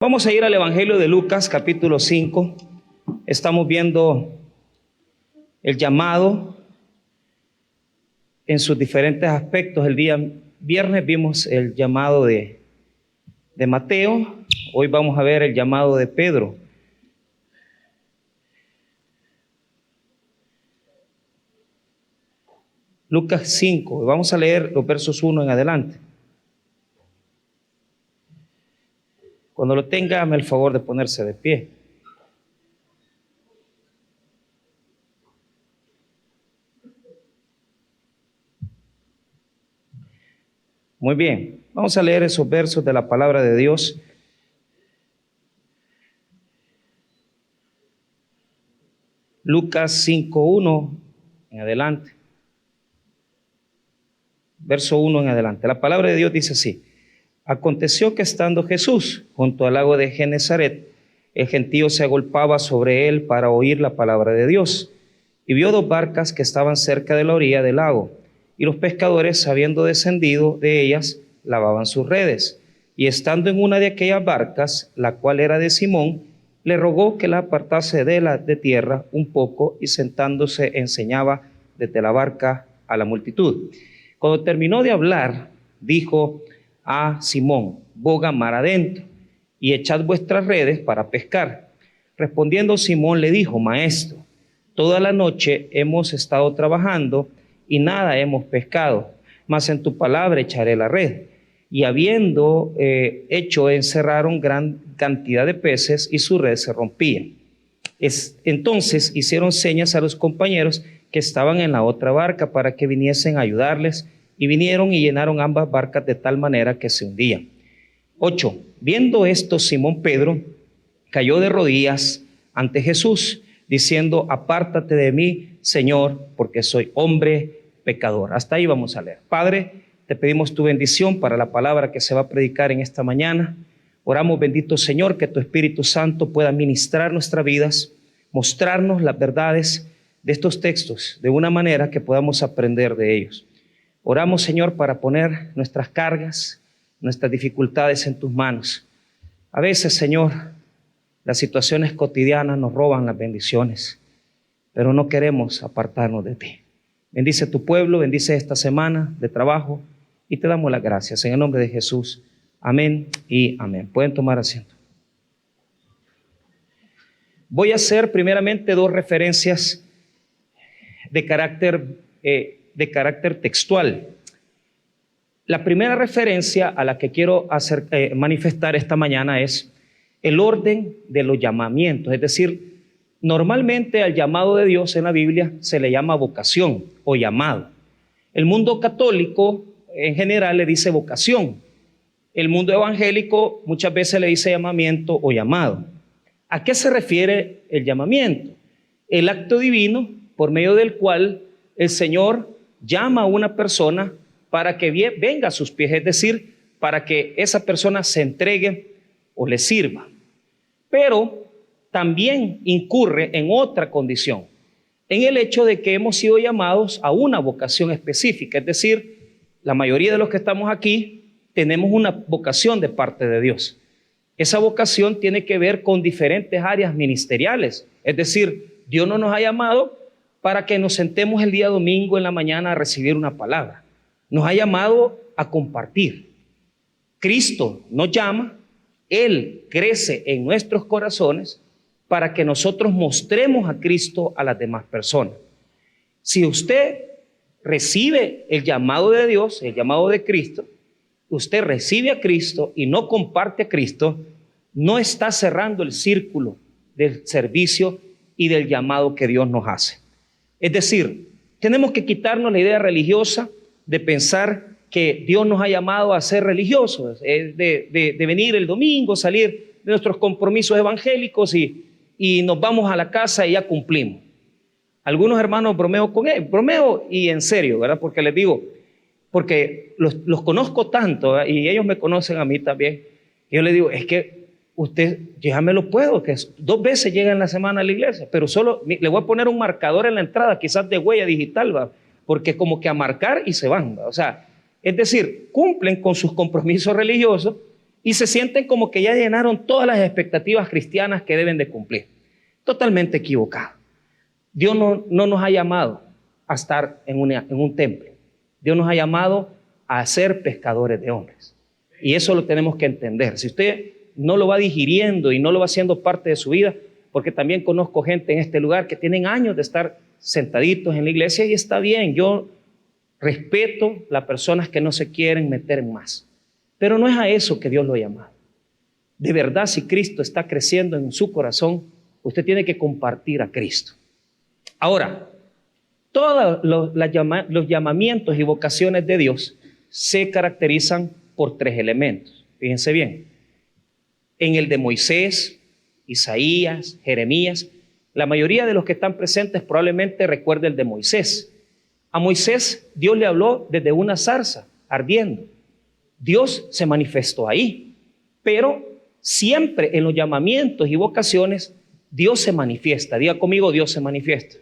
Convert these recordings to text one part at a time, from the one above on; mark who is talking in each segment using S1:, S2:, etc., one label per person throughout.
S1: Vamos a ir al Evangelio de Lucas, capítulo 5. Estamos viendo el llamado en sus diferentes aspectos. El día viernes vimos el llamado de Mateo. Hoy vamos a ver el llamado de Pedro. Lucas 5. Vamos a leer los versos 1 en adelante. Cuando lo tenga, hágame el favor de ponerse de pie. Muy bien, vamos a leer esos versos de la palabra de Dios. Lucas 5:1 en adelante. Verso 1 en adelante. La palabra de Dios dice así: Aconteció que estando Jesús junto al lago de Genezaret, el gentío se agolpaba sobre él para oír la palabra de Dios. Y vio dos barcas que estaban cerca de la orilla del lago, y los pescadores, habiendo descendido de ellas, lavaban sus redes. Y estando en una de aquellas barcas, la cual era de Simón, le rogó que la apartase de tierra un poco, y sentándose enseñaba desde la barca a la multitud. Cuando terminó de hablar, dijo a Simón: boga mar adentro y echad vuestras redes para pescar. Respondiendo Simón le dijo: Maestro, toda la noche hemos estado trabajando y nada hemos pescado, mas en tu palabra echaré la red. Y habiendo hecho, encerraron gran cantidad de peces y su red se rompía. Entonces hicieron señas a los compañeros que estaban en la otra barca para que viniesen a ayudarles, y vinieron y llenaron ambas barcas de tal manera que se hundían. 8. Viendo esto, Simón Pedro cayó de rodillas ante Jesús, diciendo: apártate de mí, Señor, porque soy hombre pecador. Hasta ahí vamos a leer. Padre, te pedimos tu bendición para la palabra que se va a predicar en esta mañana. Oramos, bendito Señor, que tu Espíritu Santo pueda ministrar nuestras vidas, mostrarnos las verdades de estos textos de una manera que podamos aprender de ellos. Oramos, Señor, para poner nuestras cargas, nuestras dificultades en tus manos. A veces, Señor, las situaciones cotidianas nos roban las bendiciones, pero no queremos apartarnos de ti. Bendice tu pueblo, bendice esta semana de trabajo y te damos las gracias. En el nombre de Jesús, amén y amén. Pueden tomar asiento. Voy a hacer primeramente dos referencias de carácter textual. La primera referencia a la que quiero manifestar esta mañana es el orden de los llamamientos. Es decir, normalmente al llamado de Dios en la Biblia se le llama vocación o llamado. El mundo católico en general le dice vocación. El mundo evangélico muchas veces le dice llamamiento o llamado. ¿A qué se refiere el llamamiento? El acto divino por medio del cual el Señor llama a una persona para que venga a sus pies, es decir, para que esa persona se entregue o le sirva. Pero también incurre en otra condición, en el hecho de que hemos sido llamados a una vocación específica. Es decir, la mayoría de los que estamos aquí tenemos una vocación de parte de Dios. Esa vocación tiene que ver con diferentes áreas ministeriales. Es decir, Dios no nos ha llamado para que nos sentemos el día domingo en la mañana a recibir una palabra. Nos ha llamado a compartir. Cristo nos llama, Él crece en nuestros corazones para que nosotros mostremos a Cristo a las demás personas. Si usted recibe el llamado de Dios, el llamado de Cristo, usted recibe a Cristo y no comparte a Cristo, no está cerrando el círculo del servicio y del llamado que Dios nos hace. Es decir, tenemos que quitarnos la idea religiosa de pensar que Dios nos ha llamado a ser religiosos, de venir el domingo, salir de nuestros compromisos evangélicos y nos vamos a la casa y ya cumplimos. Algunos hermanos bromeo con él, bromeo y en serio, ¿verdad? Porque les digo, porque los conozco tanto, ¿verdad? Y ellos me conocen a mí también. Y yo les digo, es que usted, ya me lo puedo, que 2 veces llega en la semana a la iglesia, pero solo le voy a poner un marcador en la entrada, quizás de huella digital, ¿va? Porque como que a marcar y se van, ¿va? O sea, es decir, cumplen con sus compromisos religiosos, y se sienten como que ya llenaron todas las expectativas cristianas que deben de cumplir. Totalmente equivocado. Dios no nos ha llamado a estar en un templo. Dios nos ha llamado a ser pescadores de hombres. Y eso lo tenemos que entender. Si usted no lo va digiriendo y no lo va haciendo parte de su vida, porque también conozco gente en este lugar que tienen años de estar sentaditos en la iglesia y está bien, yo respeto las personas que no se quieren meter en más, pero no es a eso que Dios lo ha llamado. De verdad, si Cristo está creciendo en su corazón, usted tiene que compartir a Cristo. Ahora, todos los llamamientos y vocaciones de Dios se caracterizan por 3 elementos. Fíjense bien, en el de Moisés, Isaías, Jeremías, la mayoría de los que están presentes probablemente recuerde el de Moisés. A Moisés Dios le habló desde una zarza ardiendo. Dios se manifestó ahí, pero siempre en los llamamientos y vocaciones Dios se manifiesta. Diga conmigo, Dios se manifiesta.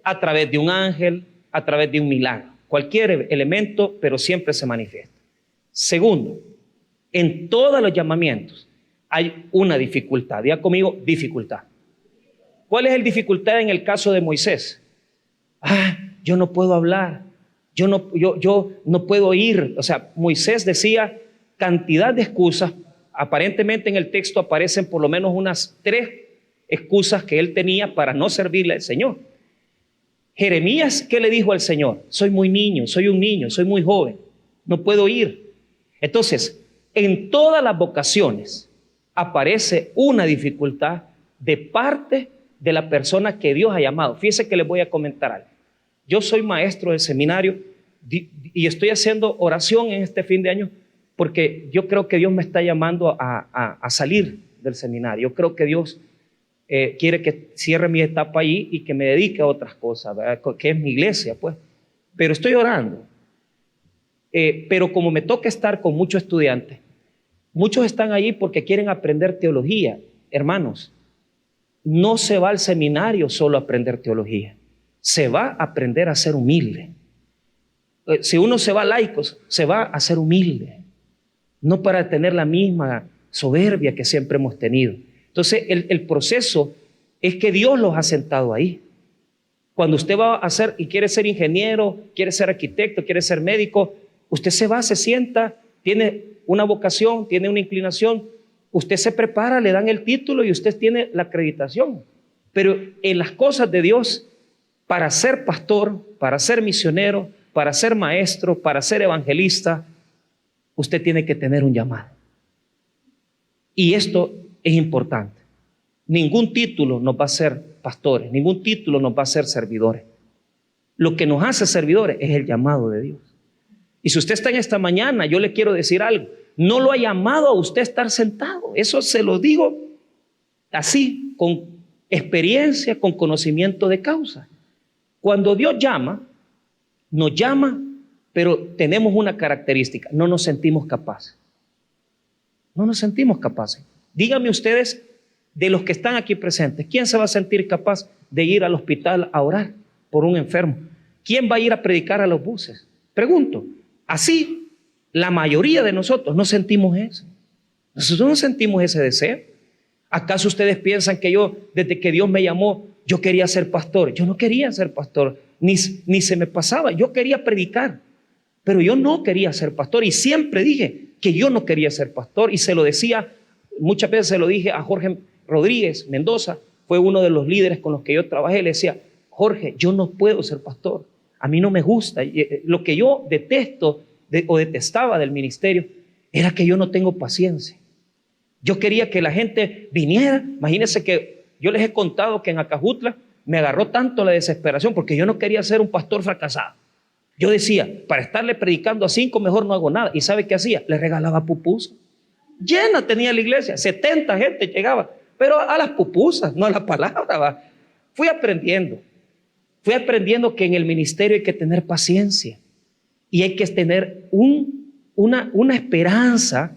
S1: A través de un ángel, a través de un milagro, cualquier elemento, pero siempre se manifiesta. Segundo, en todos los llamamientos hay una dificultad. Diga conmigo, dificultad. ¿Cuál es la dificultad en el caso de Moisés? Yo no puedo hablar, yo no puedo ir. O sea, Moisés decía cantidad de excusas. Aparentemente en el texto aparecen por lo menos unas 3 excusas que él tenía para no servirle al Señor. Jeremías, ¿qué le dijo al Señor? Soy muy niño, soy un niño, soy muy joven, no puedo ir. Entonces, en todas las vocaciones aparece una dificultad de parte de la persona que Dios ha llamado. Fíjense que les voy a comentar algo. Yo soy maestro del seminario y estoy haciendo oración en este fin de año porque yo creo que Dios me está llamando a salir del seminario. Yo creo que Dios quiere que cierre mi etapa ahí y que me dedique a otras cosas, ¿verdad? Que es mi iglesia, pues. Pero estoy orando. Pero como me toca estar con muchos estudiantes, muchos están ahí porque quieren aprender teología. Hermanos, no se va al seminario solo a aprender teología. Se va a aprender a ser humilde. Si uno se va a laicos, se va a ser humilde. No para tener la misma soberbia que siempre hemos tenido. Entonces, el proceso es que Dios los ha sentado ahí. Cuando usted va a hacer y quiere ser ingeniero, quiere ser arquitecto, quiere ser médico, usted se va, se sienta, tiene una vocación, tiene una inclinación, usted se prepara, le dan el título y usted tiene la acreditación. Pero en las cosas de Dios, para ser pastor, para ser misionero, para ser maestro, para ser evangelista, usted tiene que tener un llamado. Y esto es importante. Ningún título nos va a hacer pastores, ningún título nos va a hacer servidores. Lo que nos hace servidores es el llamado de Dios. Y si usted está en esta mañana, yo le quiero decir algo. No lo ha llamado a usted estar sentado. Eso se lo digo así, con experiencia, con conocimiento de causa. Cuando Dios llama, nos llama, pero tenemos una característica: no nos sentimos capaces. No nos sentimos capaces. Díganme ustedes, de los que están aquí presentes, ¿quién se va a sentir capaz de ir al hospital a orar por un enfermo? ¿Quién va a ir a predicar a los buses? Pregunto. Así, la mayoría de nosotros no sentimos eso. Nosotros no sentimos ese deseo. ¿Acaso ustedes piensan que yo, desde que Dios me llamó, yo quería ser pastor? Yo no quería ser pastor, ni se me pasaba. Yo quería predicar, pero yo no quería ser pastor. Y siempre dije que yo no quería ser pastor. Y se lo decía, muchas veces se lo dije a Jorge Rodríguez Mendoza, fue uno de los líderes con los que yo trabajé. Le decía: Jorge, yo no puedo ser pastor. A mí no me gusta. Lo que yo detesto o detestaba del ministerio era que yo no tengo paciencia. Yo quería que la gente viniera. Imagínense que yo les he contado que en Acajutla me agarró tanto la desesperación porque yo no quería ser un pastor fracasado. Yo decía, para estarle predicando a 5 mejor no hago nada. ¿Y sabe qué hacía? Le regalaba pupusas. Llena tenía la iglesia, 70 gente llegaba, pero a las pupusas, no a la palabra. ¿Va? Fui aprendiendo que en el ministerio hay que tener paciencia y hay que tener una esperanza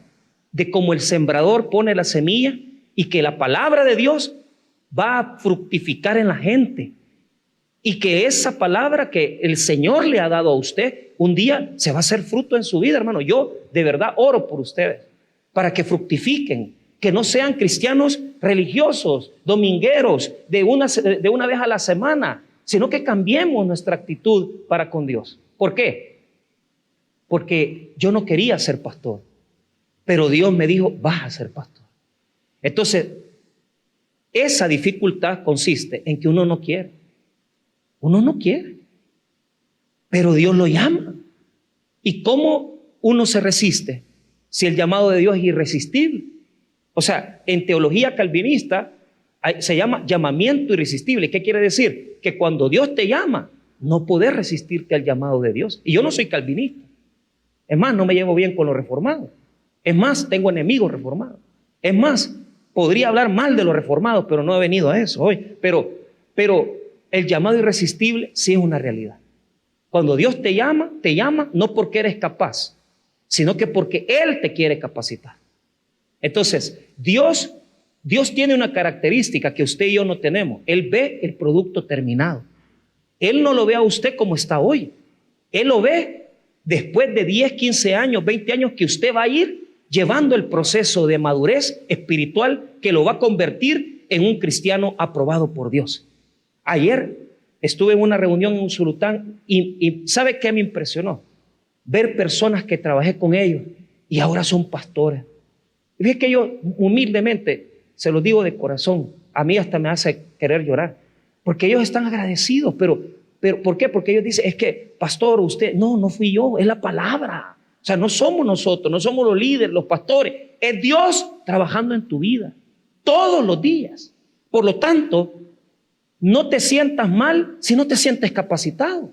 S1: de cómo el sembrador pone la semilla y que la palabra de Dios va a fructificar en la gente y que esa palabra que el Señor le ha dado a usted un día se va a hacer fruto en su vida, hermano. Yo de verdad oro por ustedes. para que fructifiquen, que no sean cristianos religiosos, domingueros, de una vez a la semana, sino que cambiemos nuestra actitud para con Dios. ¿Por qué? Porque yo no quería ser pastor, pero Dios me dijo, vas a ser pastor. Entonces, esa dificultad consiste en que uno no quiere. Uno no quiere, pero Dios lo llama. ¿Y cómo uno se resiste si el llamado de Dios es irresistible? O sea, en teología calvinista se llama llamamiento irresistible. ¿Qué quiere decir? Que cuando Dios te llama, no podés resistirte al llamado de Dios. Y yo no soy calvinista. Es más, no me llevo bien con los reformados. Es más, tengo enemigos reformados. Es más, podría hablar mal de los reformados, pero no he venido a eso hoy. Pero el llamado irresistible sí es una realidad. Cuando Dios te llama no porque eres capaz, sino que porque Él te quiere capacitar. Entonces, Dios tiene una característica que usted y yo no tenemos. Él ve el producto terminado. Él no lo ve a usted como está hoy. Él lo ve después de 10, 15 años, 20 años que usted va a ir llevando el proceso de madurez espiritual que lo va a convertir en un cristiano aprobado por Dios. Ayer estuve en una reunión en Usulután y ¿sabe qué me impresionó? Ver personas que trabajé con ellos y ahora son pastores. Y es que yo humildemente, se los digo de corazón, a mí hasta me hace querer llorar, porque ellos están agradecidos, pero ¿por qué? Porque ellos dicen, es que pastor, usted, no fui yo, es la palabra. O sea, no somos nosotros, no somos los líderes, los pastores, es Dios trabajando en tu vida, todos los días. Por lo tanto, no te sientas mal si no te sientes capacitado.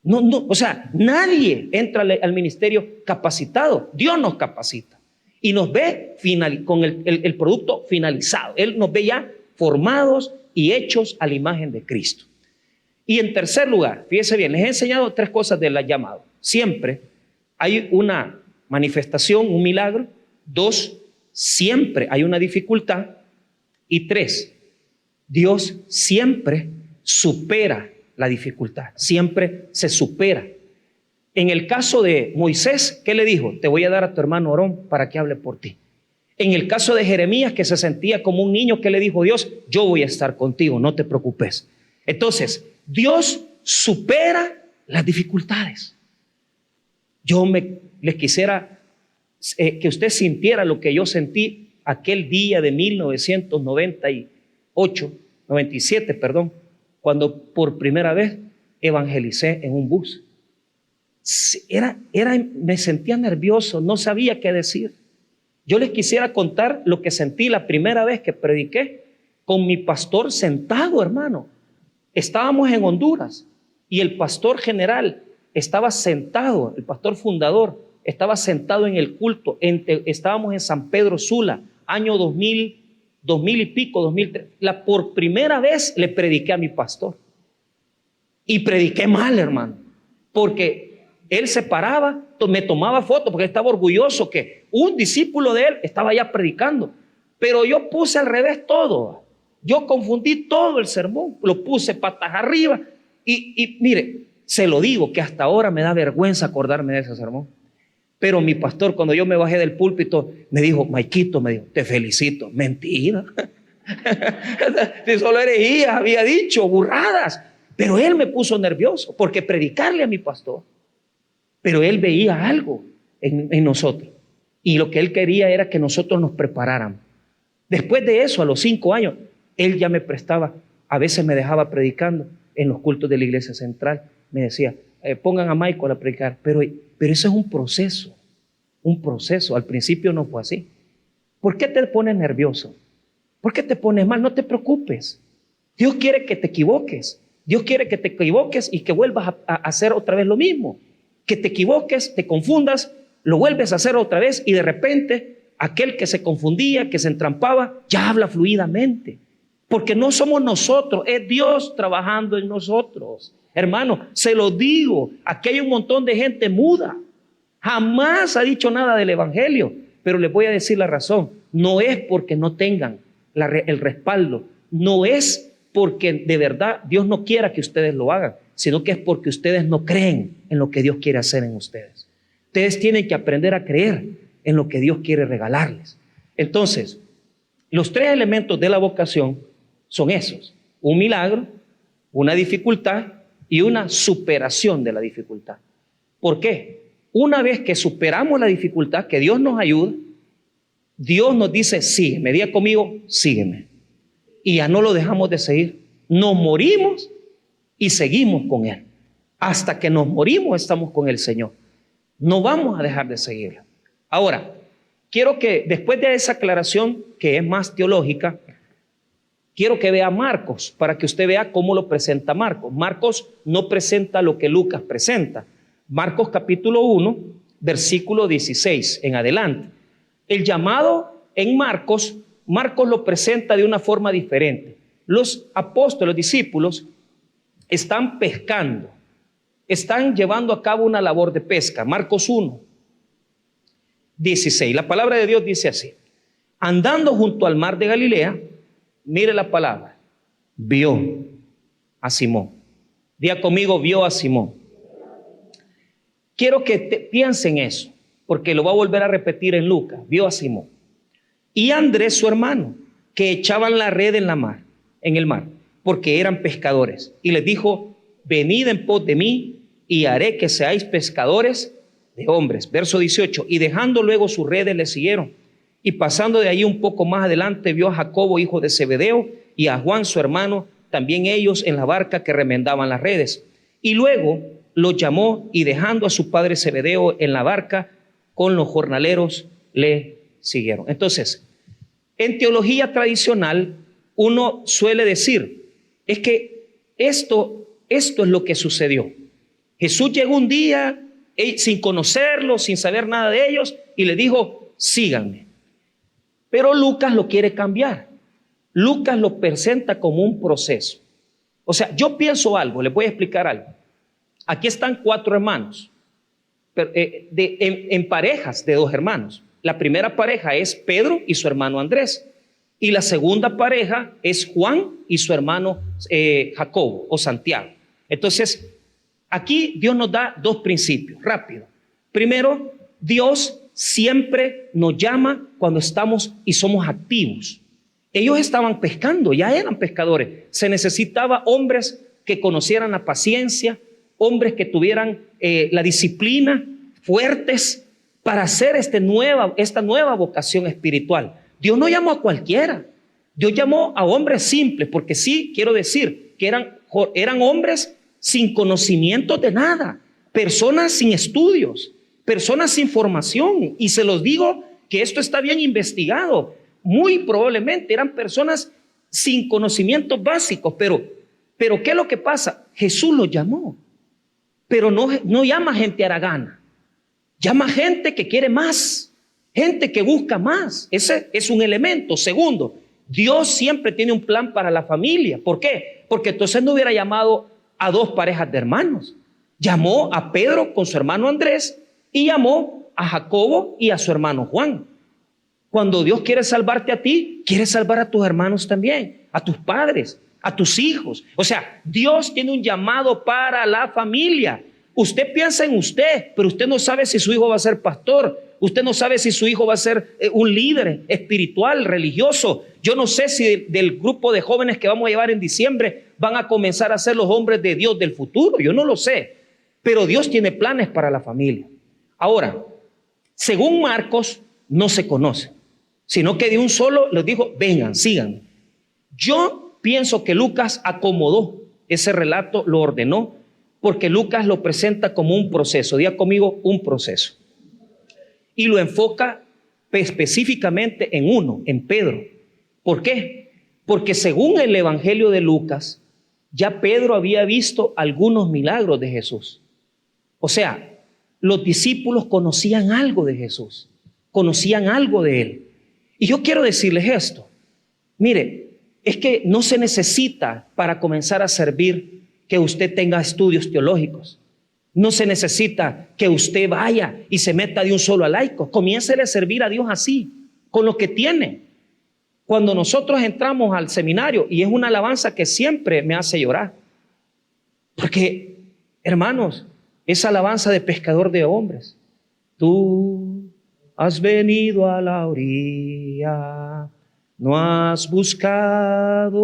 S1: O sea, nadie entra al ministerio capacitado, Dios nos capacita. Y nos ve con el producto finalizado. Él nos ve ya formados y hechos a la imagen de Cristo. Y en tercer lugar, fíjese bien, les he enseñado 3 cosas del llamado. Siempre hay una manifestación, un milagro. 2, siempre hay una dificultad. Y 3, Dios siempre supera la dificultad. Siempre se supera. En el caso de Moisés, ¿qué le dijo? Te voy a dar a tu hermano Aarón para que hable por ti. En el caso de Jeremías, que se sentía como un niño, ¿qué le dijo Dios? Yo voy a estar contigo, no te preocupes. Entonces, Dios supera las dificultades. Les quisiera que usted sintiera lo que yo sentí aquel día de 97, cuando por primera vez evangelicé en un bus. Me sentía nervioso, no sabía qué decir. Yo les quisiera contar lo que sentí la primera vez que prediqué con mi pastor sentado, hermano. Estábamos en Honduras y el pastor general estaba sentado, el pastor fundador estaba sentado en el culto. Estábamos en San Pedro Sula, año 2000 y pico, 2003. Por primera vez le prediqué a mi pastor. Y prediqué mal, hermano, porque él se paraba, me tomaba fotos porque estaba orgulloso que un discípulo de él estaba ya predicando. Pero yo puse al revés todo. Yo confundí todo el sermón, lo puse patas arriba. Y mire, se lo digo que hasta ahora me da vergüenza acordarme de ese sermón. Pero mi pastor, cuando yo me bajé del púlpito, me dijo, Maiquito, me dijo, te felicito. Mentira. Si solo herejías, había dicho, burradas. Pero él me puso nervioso porque predicarle a mi pastor. Pero él veía algo en nosotros. Y lo que él quería era que nosotros nos preparáramos. Después de eso, a los 5 años, él ya me prestaba, a veces me dejaba predicando en los cultos de la iglesia central. Me decía, pongan a Michael a predicar. Pero eso es un proceso. Al principio no fue así. ¿Por qué te pones nervioso? ¿Por qué te pones mal? No te preocupes. Dios quiere que te equivoques. Dios quiere que te equivoques y que vuelvas a hacer otra vez lo mismo. Que te equivoques, te confundas, lo vuelves a hacer otra vez y de repente aquel que se confundía, que se entrampaba, ya habla fluidamente. Porque no somos nosotros, es Dios trabajando en nosotros. Hermano, se lo digo, aquí hay un montón de gente muda. Jamás ha dicho nada del evangelio, pero les voy a decir la razón. No es porque no tengan el respaldo, no es porque de verdad Dios no quiera que ustedes lo hagan, sino que es porque ustedes no creen en lo que Dios quiere hacer en ustedes. Ustedes tienen que aprender a creer en lo que Dios quiere regalarles. Entonces, los tres elementos de la vocación son esos: un milagro, una dificultad y una superación de la dificultad. ¿Por qué? Una vez que superamos la dificultad, que Dios nos ayuda, Dios nos dice: sígueme, diga conmigo, sígueme. Y ya no lo dejamos de seguir. Nos morimos y seguimos con Él. Hasta que nos morimos estamos con el Señor. No vamos a dejar de seguirlo. Ahora, quiero que después de esa aclaración, que es más teológica, quiero que vea Marcos, para que usted vea cómo lo presenta Marcos. Marcos no presenta lo que Lucas presenta. Marcos capítulo 1, versículo 16 en adelante. El llamado en Marcos lo presenta de una forma diferente. Los apóstoles, los discípulos, están pescando, están llevando a cabo una labor de pesca. Marcos 1, 16. La palabra de Dios dice así: andando junto al mar de Galilea, mire la palabra, vio a Simón. Diga conmigo, vio a Simón. Quiero que piensen eso, porque lo va a volver a repetir en Lucas. Vio a Simón y a Andrés, su hermano, que echaban la red en el mar, porque eran pescadores. Y les dijo: venid en pos de mí, y haré que seáis pescadores de hombres. Verso 18. Y dejando luego sus redes, le siguieron. Y pasando de allí un poco más adelante, vio a Jacobo, hijo de Zebedeo, y a Juan, su hermano, también ellos en la barca que remendaban las redes. Y luego los llamó, y dejando a su padre Zebedeo en la barca con los jornaleros, le siguieron. Entonces, en teología tradicional, uno suele decir, es que esto es lo que sucedió. Jesús llegó un día sin conocerlos, sin saber nada de ellos, y le dijo: síganme. Pero Lucas lo quiere cambiar. Lucas lo presenta como un proceso. O sea, yo pienso algo, les voy a explicar algo. Aquí están 4 hermanos, en parejas de 2 hermanos. La primera pareja es Pedro y su hermano Andrés. Y la segunda pareja es Juan y su hermano Jacobo o Santiago. Entonces, aquí Dios nos da 2 principios, rápido. Primero, Dios siempre nos llama cuando estamos y somos activos. Ellos estaban pescando, ya eran pescadores. Se necesitaba hombres que conocieran la paciencia, hombres que tuvieran la disciplina, fuertes, para hacer esta nueva vocación espiritual. Dios no llamó a cualquiera. Dios llamó a hombres simples, porque sí, quiero decir que eran hombres sin conocimiento de nada, personas sin estudios, personas sin formación. Y se los digo que esto está bien investigado. Muy probablemente eran personas sin conocimientos básicos, pero ¿qué es lo que pasa? Jesús los llamó, pero no llama gente haragana, llama gente que quiere más, gente que busca más. Ese es un elemento. Segundo, Dios siempre tiene un plan para la familia. ¿Por qué? Porque entonces no hubiera llamado a 2 parejas de hermanos. Llamó a Pedro con su hermano Andrés y llamó a Jacobo y a su hermano Juan. Cuando Dios quiere salvarte a ti, quiere salvar a tus hermanos también, a tus padres, a tus hijos. O sea, Dios tiene un llamado para la familia. Usted piensa en usted, pero usted no sabe si su hijo va a ser pastor. Usted no sabe si su hijo va a ser un líder espiritual, religioso. Yo no sé si del grupo de jóvenes que vamos a llevar en diciembre van a comenzar a ser los hombres de Dios del futuro. Yo no lo sé, pero Dios tiene planes para la familia. Ahora, según Marcos, no se conoce, sino que de un solo les dijo: vengan, síganme. Yo pienso que Lucas acomodó ese relato, lo ordenó, porque Lucas lo presenta como un proceso. Diga conmigo, un proceso. Y lo enfoca específicamente en Pedro. ¿Por qué? Porque según el Evangelio de Lucas, ya Pedro había visto algunos milagros de Jesús. O sea, los discípulos conocían algo de Jesús, conocían algo de Él. Y yo quiero decirles esto. Mire, es que no se necesita para comenzar a servir que usted tenga estudios teológicos. No se necesita que usted vaya y se meta de un solo a laico. Comiéncele a servir a Dios así, con lo que tiene. Cuando nosotros entramos al seminario, y es una alabanza que siempre me hace llorar, porque, hermanos, esa alabanza de pescador de hombres, tú has venido a la orilla, no has buscado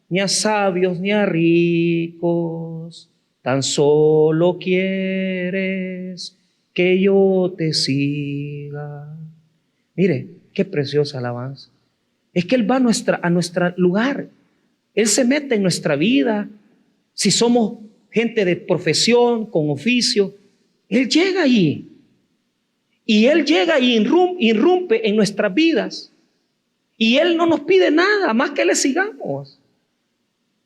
S1: ni a sabios ni a ricos, tan solo quieres que yo te siga. Mire, qué preciosa alabanza. Es que Él va a nuestro lugar. Él se mete en nuestra vida. Si somos gente de profesión, con oficio, Él llega allí. Y Él llega y irrumpe en nuestras vidas. Y Él no nos pide nada más que le sigamos.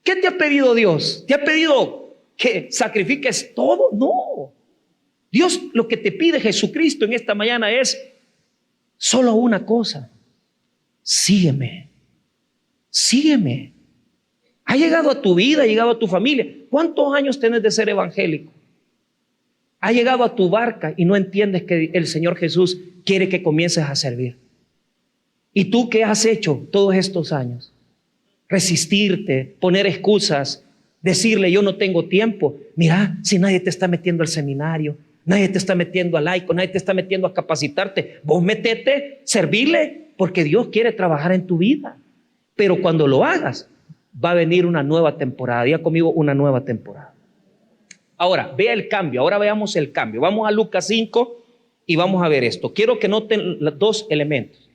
S1: ¿Qué te ha pedido Dios? ¿Te ha pedido que sacrifiques todo? No. Dios lo que te pide Jesucristo en esta mañana es solo una cosa. Sígueme. Sígueme. Ha llegado a tu vida, ha llegado a tu familia. ¿Cuántos años tienes de ser evangélico? Ha llegado a tu barca y no entiendes que el Señor Jesús quiere que comiences a servir. ¿Y tú qué has hecho todos estos años? Resistirte, poner excusas, decirle yo no tengo tiempo. Mira, si nadie te está metiendo al seminario, nadie te está metiendo al laico, nadie te está metiendo a capacitarte, vos metete, servirle, porque Dios quiere trabajar en tu vida. Pero cuando lo hagas, va a venir una nueva temporada. Diga conmigo, una nueva temporada. Ahora, vea el cambio. Ahora veamos el cambio. Vamos a Lucas 5 y vamos a ver esto. Quiero que noten los dos elementos.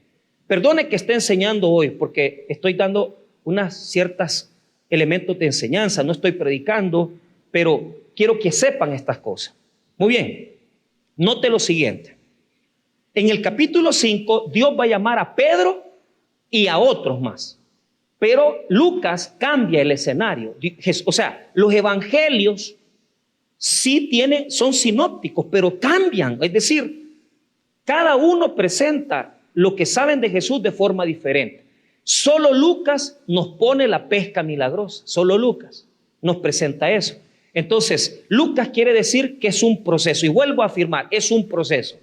S1: Perdone que esté enseñando hoy porque estoy dando unas ciertas elementos de enseñanza. No estoy predicando, pero quiero que sepan estas cosas. Muy bien. Note lo siguiente. En el capítulo 5, Dios va a llamar a Pedro y a otros más. Pero Lucas cambia el escenario. O sea, los evangelios sí son sinópticos, pero cambian. Es decir, cada uno presenta lo que saben de Jesús de forma diferente. Solo Lucas nos pone la pesca milagrosa. Solo Lucas nos presenta eso. Entonces, Lucas quiere decir que es un proceso. Y vuelvo a afirmar, es un proceso.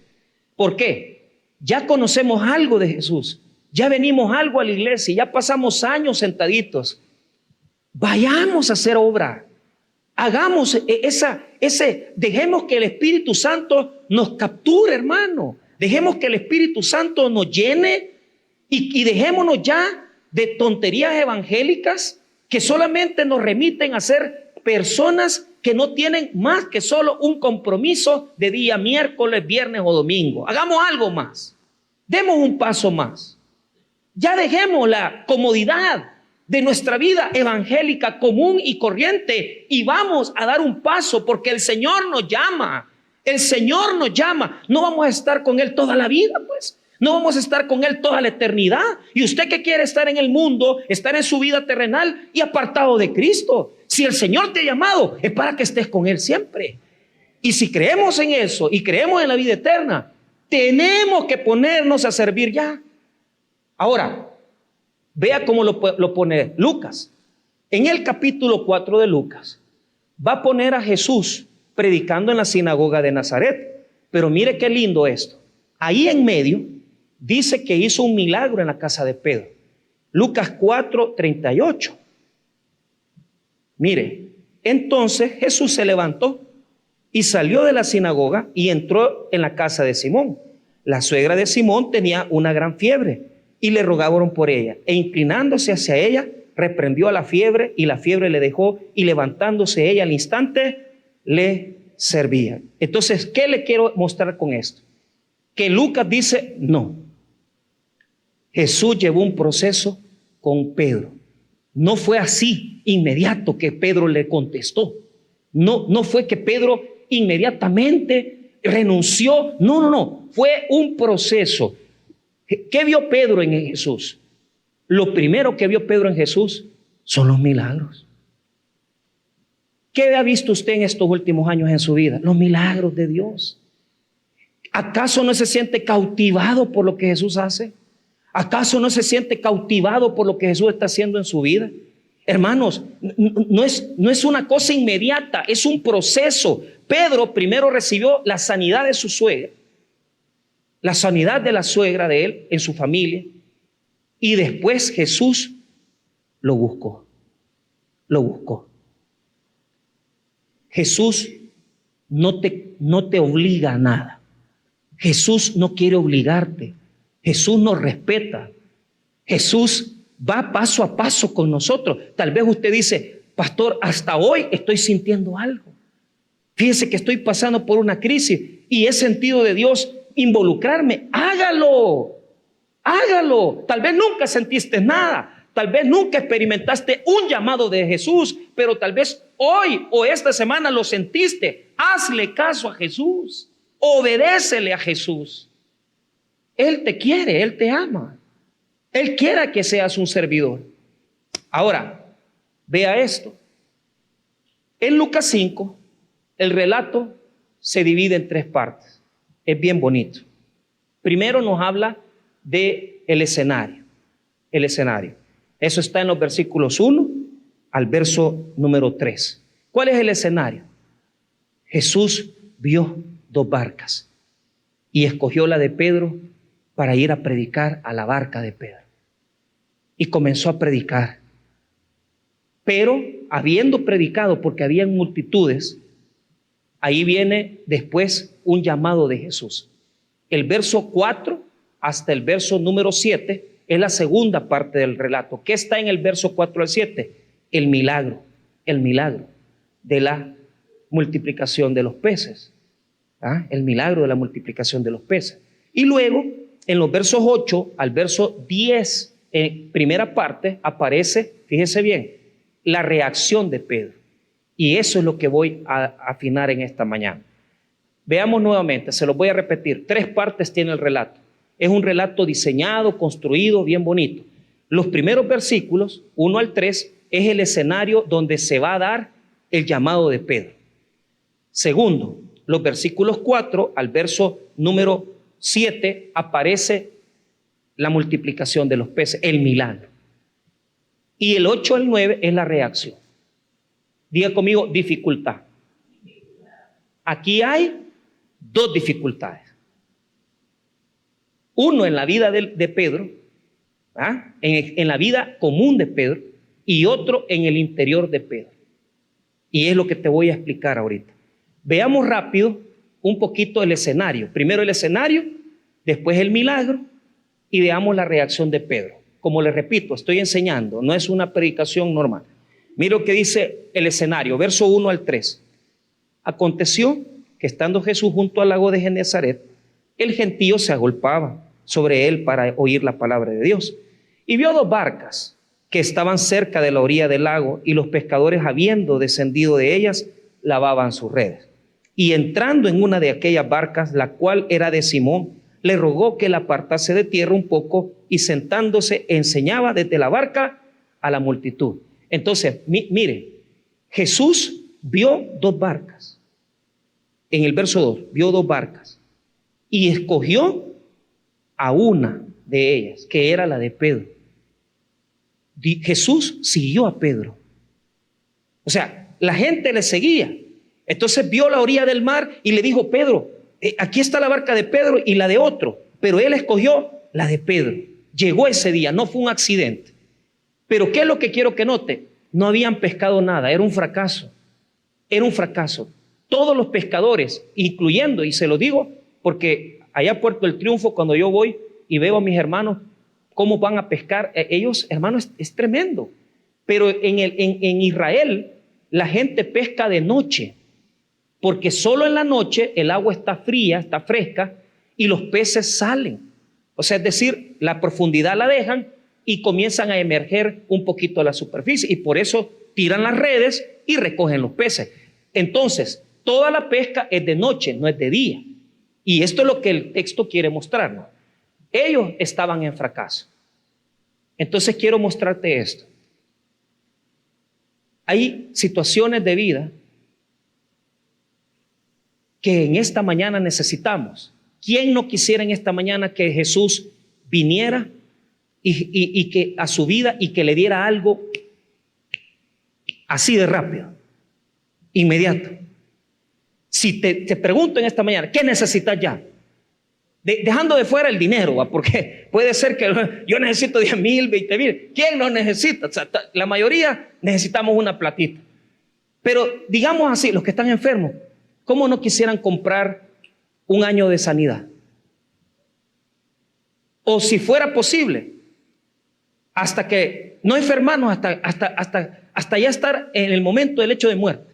S1: ¿Por qué? Ya conocemos algo de Jesús. Ya venimos algo a la iglesia, ya pasamos años sentaditos. Vayamos a hacer obra. Hagamos dejemos que el Espíritu Santo nos capture, hermano. Dejemos que el Espíritu Santo nos llene y dejémonos ya de tonterías evangélicas que solamente nos remiten a ser personas que no tienen más que solo un compromiso de día miércoles, viernes o domingo. Hagamos algo más. Demos un paso más. Ya dejemos la comodidad de nuestra vida evangélica común y corriente y vamos a dar un paso porque el Señor nos llama. El Señor nos llama. No vamos a estar con Él toda la vida, pues. No vamos a estar con Él toda la eternidad. Y usted que quiere estar en el mundo, estar en su vida terrenal y apartado de Cristo. Si el Señor te ha llamado, es para que estés con Él siempre. Y si creemos en eso y creemos en la vida eterna, tenemos que ponernos a servir ya. Ahora, vea cómo lo pone Lucas. En el capítulo 4 de Lucas, va a poner a Jesús predicando en la sinagoga de Nazaret. Pero mire qué lindo esto. Ahí en medio dice que hizo un milagro en la casa de Pedro. Lucas 4:38. Mire, entonces Jesús se levantó y salió de la sinagoga y entró en la casa de Simón. La suegra de Simón tenía una gran fiebre y le rogaron por ella. E inclinándose hacia ella, reprendió a la fiebre y la fiebre le dejó y levantándose ella al instante, le servía. Entonces, ¿qué le quiero mostrar con esto? Que Lucas dice, no. Jesús llevó un proceso con Pedro. No fue así inmediato que Pedro le contestó. No fue que Pedro inmediatamente renunció. No. Fue un proceso. ¿Qué vio Pedro en Jesús? Lo primero que vio Pedro en Jesús son los milagros. ¿Qué ha visto usted en estos últimos años en su vida? Los milagros de Dios. ¿Acaso no se siente cautivado por lo que Jesús hace? ¿Acaso no se siente cautivado por lo que Jesús está haciendo en su vida? Hermanos, no es una cosa inmediata, es un proceso. Pedro primero recibió la sanidad de su suegra, la sanidad de la suegra de él en su familia, y después Jesús lo buscó. Jesús no te obliga a nada. Jesús no quiere obligarte. Jesús nos respeta. Jesús va paso a paso con nosotros. Tal vez usted dice, pastor, hasta hoy estoy sintiendo algo. Fíjese que estoy pasando por una crisis y he sentido de Dios involucrarme. Hágalo, hágalo. Tal vez nunca sentiste nada. Tal vez nunca experimentaste un llamado de Jesús, pero tal vez hoy o esta semana lo sentiste. Hazle caso a Jesús. Obedécele a Jesús. Él te quiere, Él te ama. Él quiere que seas un servidor. Ahora, vea esto. En Lucas 5, el relato se divide en 3 partes. Es bien bonito. Primero nos habla del escenario. El escenario. Eso está en los versículos 1 al verso número 3. ¿Cuál es el escenario? Jesús vio 2 barcas y escogió la de Pedro para ir a predicar a la barca de Pedro. Y comenzó a predicar. Pero habiendo predicado, porque habían multitudes, ahí viene después un llamado de Jesús. El verso 4 hasta el verso número 7 es la segunda parte del relato. ¿Qué está en el verso 4 al 7? El milagro de la multiplicación de los peces. El milagro de la multiplicación de los peces. Y luego, en los versos 8 al verso 10, en primera parte, aparece, fíjese bien, la reacción de Pedro. Y eso es lo que voy a afinar en esta mañana. Veamos nuevamente, se los voy a repetir. 3 partes tiene el relato. Es un relato diseñado, construido, bien bonito. Los primeros versículos, 1 al 3, es el escenario donde se va a dar el llamado de Pedro. Segundo, los versículos 4 al verso número 7 aparece la multiplicación de los peces, el milagro. Y el 8 al 9 es la reacción. Diga conmigo, dificultad. Aquí hay 2 dificultades. Uno en la vida de Pedro, en la vida común de Pedro, y otro en el interior de Pedro. Y es lo que te voy a explicar ahorita. Veamos rápido un poquito el escenario. Primero el escenario, después el milagro, y veamos la reacción de Pedro. Como les repito, estoy enseñando, no es una predicación normal. Mira lo que dice el escenario, verso 1 al 3. Aconteció que estando Jesús junto al lago de Genezaret, el gentío se agolpaba sobre él para oír la palabra de Dios. Y vio 2 barcas que estaban cerca de la orilla del lago, y los pescadores, habiendo descendido de ellas, lavaban sus redes. Y entrando en una de aquellas barcas, la cual era de Simón, le rogó que la apartase de tierra un poco, y sentándose enseñaba desde la barca a la multitud. Entonces, mire, Jesús vio 2 barcas. En el verso 2, vio 2 barcas y escogió a una de ellas, que era la de Pedro. Jesús siguió a Pedro. O sea, la gente le seguía. Entonces vio la orilla del mar y le dijo, Pedro, aquí está la barca de Pedro y la de otro. Pero él escogió la de Pedro. Llegó ese día, no fue un accidente. Pero ¿qué es lo que quiero que note? No habían pescado nada, era un fracaso. Era un fracaso. Todos los pescadores, incluyendo, y se lo digo porque allá a Puerto del Triunfo, cuando yo voy y veo a mis hermanos cómo van a pescar, ellos, hermanos, es tremendo. Pero en Israel la gente pesca de noche, porque solo en la noche el agua está fría, está fresca, y los peces salen. O sea, es decir, la profundidad la dejan y comienzan a emerger un poquito a la superficie, y por eso tiran las redes y recogen los peces. Entonces, toda la pesca es de noche, no es de día. Y esto es lo que el texto quiere mostrarnos. Ellos estaban en fracaso. Entonces quiero mostrarte esto. Hay situaciones de vida que en esta mañana necesitamos. ¿Quién no quisiera en esta mañana que Jesús viniera y que a su vida y que le diera algo así de rápido, inmediato? Si te pregunto en esta mañana, ¿qué necesitas ya? Dejando de fuera el dinero, ¿va? Porque puede ser que yo necesito 10,000, 20,000. ¿Quién no necesita? O sea, la mayoría necesitamos una platita. Pero digamos así, los que están enfermos, ¿cómo no quisieran comprar un año de sanidad? o si fuera posible, hasta que no enfermarnos, hasta ya estar en el momento del hecho de muerte.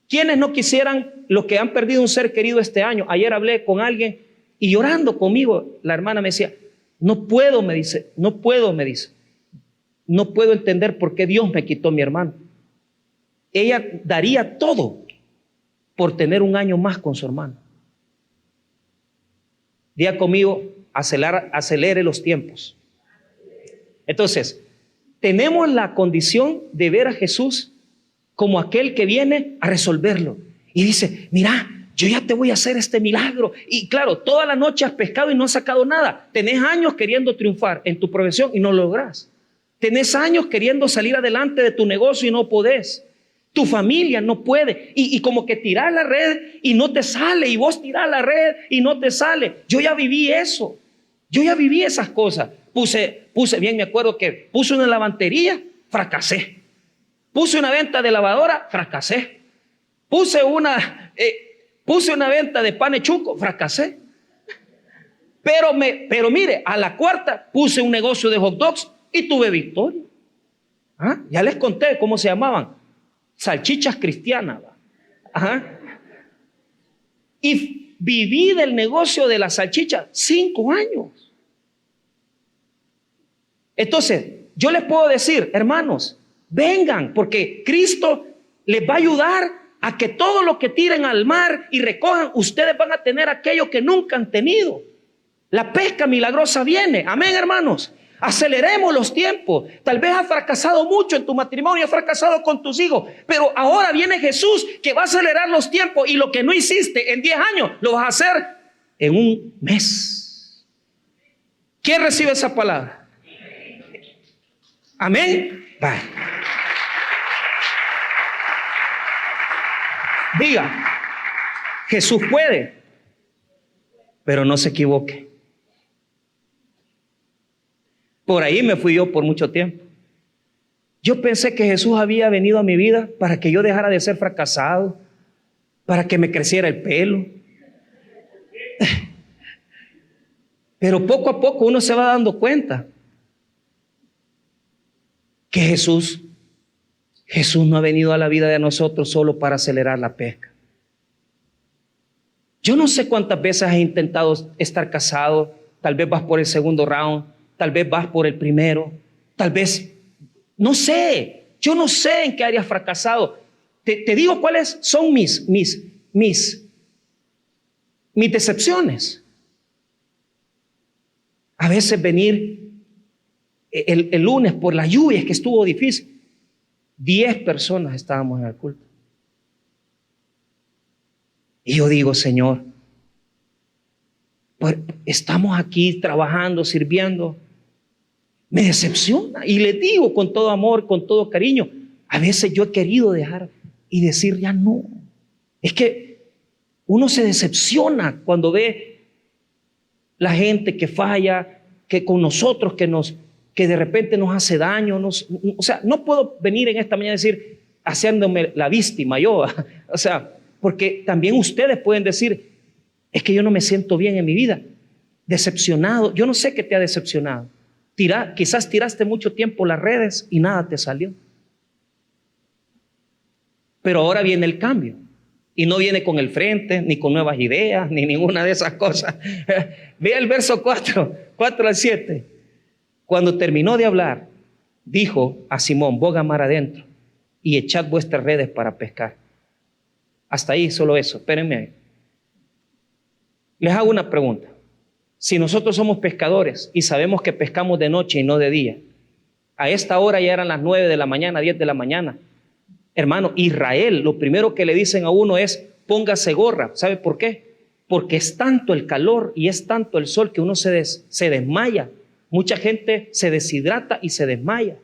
S1: ¿Quiénes no quisieran, los que han perdido un ser querido este año? Ayer hablé con alguien y llorando conmigo, la hermana me decía, no puedo, me dice, no puedo entender por qué Dios me quitó a mi hermano. Ella daría todo por tener un año más con su hermano. Diga conmigo, acelere los tiempos. Entonces, tenemos la condición de ver a Jesús como aquel que viene a resolverlo. Y dice, mira, yo ya te voy a hacer este milagro. Y claro, toda la noche has pescado y no has sacado nada. Tenés años queriendo triunfar en tu profesión y no lo lográs. Tenés años queriendo salir adelante de tu negocio y no podés. Tu familia no puede. Y como que tirás la red y no te sale. Y vos tirás la red y no te sale. Yo ya viví eso. Yo ya viví esas cosas. Puse bien, me acuerdo que puse una lavandería, fracasé. Puse una venta de lavadora, fracasé. Puse una venta de pan chuco, fracasé. Pero mire, a la cuarta puse un negocio de hot dogs y tuve victoria. Ya les conté cómo se llamaban. Salchichas cristianas. Y viví del negocio de la salchicha 5 años. Entonces, yo les puedo decir, hermanos, vengan, porque Cristo les va a ayudar a que todo lo que tiren al mar y recojan, ustedes van a tener aquello que nunca han tenido. La pesca milagrosa viene. Amén, hermanos. Aceleremos los tiempos. Tal vez has fracasado mucho en tu matrimonio, has fracasado con tus hijos, pero ahora viene Jesús que va a acelerar los tiempos, y lo que no hiciste en 10 años lo vas a hacer en un mes. ¿Quién recibe esa palabra? Amén. Bye. Diga, Jesús puede, pero no se equivoque. Por ahí me fui yo por mucho tiempo. Yo pensé que Jesús había venido a mi vida para que yo dejara de ser fracasado, para que me creciera el pelo. Pero poco a poco uno se va dando cuenta que Jesús no ha venido a la vida de nosotros solo para acelerar la pesca. Yo no sé cuántas veces has intentado estar casado, tal vez vas por el segundo round, tal vez vas por el primero, tal vez, no sé, yo no sé en qué área has fracasado. Te digo cuáles son mis decepciones. A veces venir el lunes por la lluvia, es que estuvo difícil. 10 personas estábamos en el culto. Y yo digo, Señor, pues estamos aquí trabajando, sirviendo. Me decepciona. Y le digo con todo amor, con todo cariño, a veces yo he querido dejar y decir ya no. Es que uno se decepciona cuando ve la gente que falla, que con nosotros, que de repente nos hace daño. O sea, no puedo venir en esta mañana a decir, haciéndome la víctima yo. O sea, porque también ustedes pueden decir, es que yo no me siento bien en mi vida. Decepcionado. Yo no sé qué te ha decepcionado. Quizás tiraste mucho tiempo las redes y nada te salió. Pero ahora viene el cambio. Y no viene con el frente, ni con nuevas ideas, ni ninguna de esas cosas. Vea el verso 4 al 7. Cuando terminó de hablar, dijo a Simón, boga mar adentro y echad vuestras redes para pescar. Hasta ahí, solo eso. Espérenme ahí. Les hago una pregunta. Si nosotros somos pescadores y sabemos que pescamos de noche y no de día, a esta hora ya eran las 9 de la mañana, 10 de la mañana. Hermano, Israel, lo primero que le dicen a uno es, póngase gorra. ¿Sabe por qué? Porque es tanto el calor y es tanto el sol que uno se desmaya. Mucha gente se deshidrata y se desmaya.